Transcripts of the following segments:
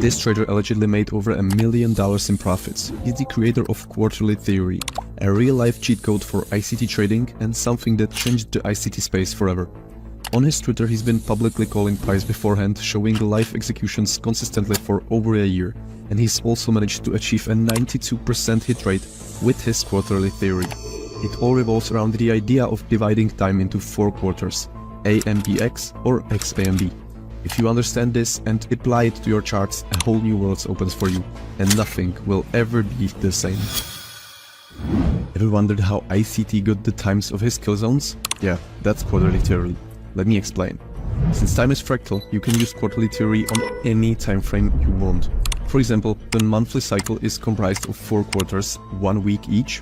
This trader allegedly made over $1 million in profits. He's the creator of Quarterly Theory, a real-life cheat code for ICT trading and something that changed the ICT space forever. On his Twitter, he's been publicly calling price beforehand, showing live executions consistently for over a year, and he's also managed to achieve a 92% hit rate with his Quarterly Theory. It all revolves around the idea of dividing time into 4 quarters, AMBX or XAMB. If you understand this and apply it to your charts, a whole new world opens for you, and nothing will ever be the same. Ever wondered how ICT got the times of his kill zones? Yeah, that's Quarterly Theory. Let me explain. Since time is fractal, you can use Quarterly Theory on any time frame you want. For example, the monthly cycle is comprised of 4 quarters, 1 week each.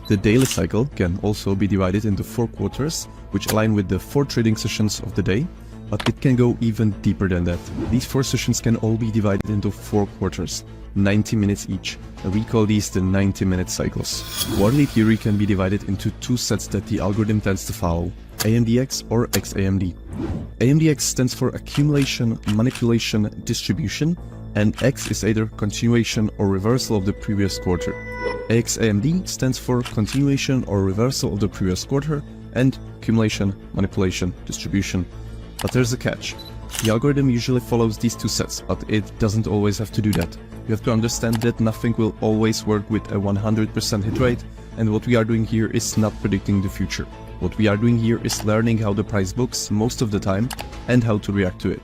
The daily cycle can also be divided into 4 quarters, which align with the 4 trading sessions of the day, but it can go even deeper than that. These 4 sessions can all be divided into 4 quarters, 90 minutes each, and we call these the 90-minute cycles. Quarterly Theory can be divided into 2 sets that the algorithm tends to follow, AMDX or XAMD. AMDX stands for Accumulation, Manipulation, Distribution, and X is either continuation or reversal of the previous quarter. XAMD stands for Continuation or Reversal of the previous quarter, and Accumulation, Manipulation, Distribution. But there's a catch. The algorithm usually follows these 2 sets, but it doesn't always have to do that. You have to understand that nothing will always work with a 100% hit rate, and what we are doing here is not predicting the future. What we are doing here is learning how the price books most of the time and how to react to it.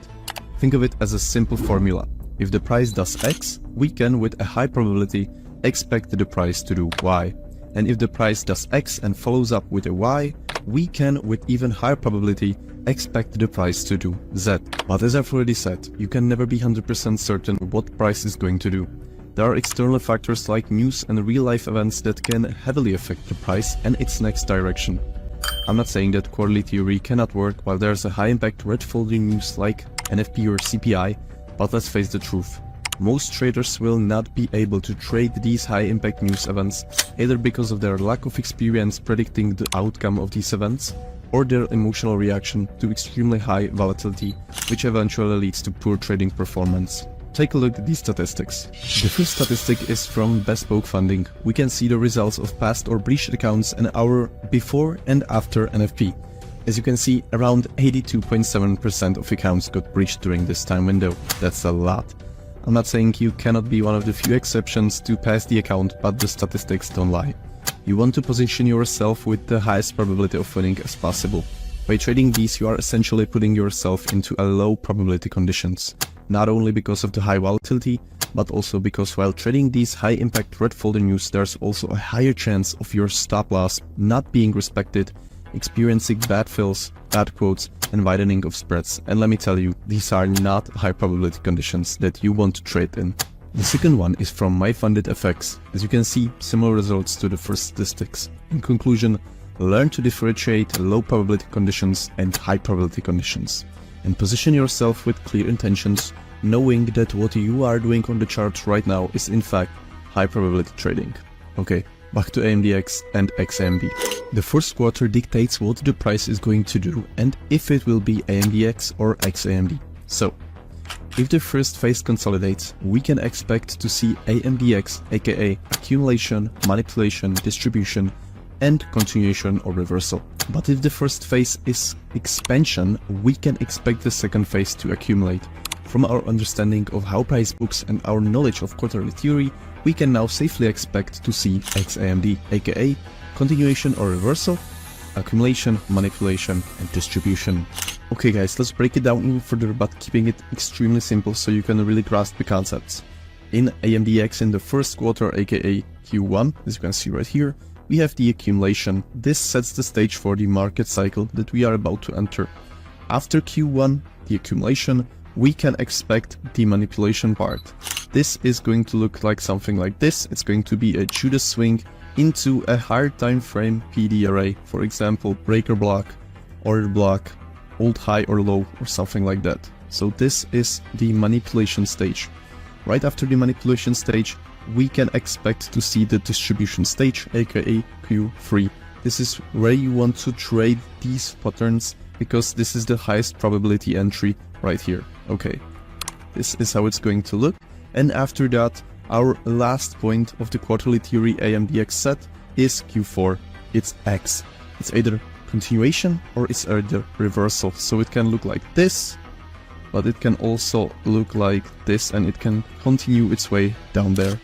Think of it as a simple formula. If the price does X, we can with a high probability expect the price to do Y. And if the price does X and follows up with a Y, we can with even higher probability expect the price to do Z. But as I've already said, you can never be 100% certain what price is going to do. There are external factors like news and real-life events that can heavily affect the price and its next direction. I'm not saying that Quarterly Theory cannot work while there's a high-impact red-folding news like NFP or CPI, but let's face the truth. Most traders will not be able to trade these high-impact news events, either because of their lack of experience predicting the outcome of these events, or their emotional reaction to extremely high volatility, which eventually leads to poor trading performance. Take a look at these statistics. The first statistic is from Bespoke Funding. We can see the results of past or breached accounts an hour before and after NFP. As you can see, around 82.7% of accounts got breached during this time window. That's a lot. I'm not saying you cannot be one of the few exceptions to pass the account, but the statistics don't lie. You want to position yourself with the highest probability of winning as possible. By trading these, you are essentially putting yourself into a low probability conditions. Not only because of the high volatility, but also because while trading these high impact red folder news, there's also a higher chance of your stop loss not being respected, experiencing bad fills, bad quotes, and widening of spreads. And let me tell you, these are not high probability conditions that you want to trade in. The second one is from MyFundedFX. As you can see, similar results to the first statistics. In conclusion, learn to differentiate low probability conditions and high probability conditions. And position yourself with clear intentions, knowing that what you are doing on the chart right now is in fact high probability trading. Okay, back to AMDX and XAMD. The first quarter dictates what the price is going to do and if it will be AMDX or XAMD. So, if the first phase consolidates, we can expect to see AMDX, aka accumulation, manipulation, distribution, and continuation or reversal. But if the first phase is expansion, we can expect the second phase to accumulate. From our understanding of how price books and our knowledge of Quarterly Theory, we can now safely expect to see XAMD, aka continuation or reversal, accumulation, manipulation, and distribution. Okay guys, let's break it down even further, but keeping it extremely simple so you can really grasp the concepts. In AMDX in the first quarter, aka Q1, as you can see right here, we have the accumulation. This sets the stage for the market cycle that we are about to enter. After Q1, the accumulation, we can expect the manipulation part. This is going to look like something like this. It's going to be a Judas swing into a higher time frame PD array, for example, breaker block, order block, old high or low, or something like that. So this is the manipulation stage. Right after the manipulation stage, we can expect to see the distribution stage, aka Q3. This is where you want to trade these patterns because this is the highest probability entry right here. Okay, this is how it's going to look. And after that, our last point of the quarterly theory AMDX set is Q4. It's X. It's either continuation or it's either reversal. So it can look like this, but it can also look like this, and it can continue its way down there.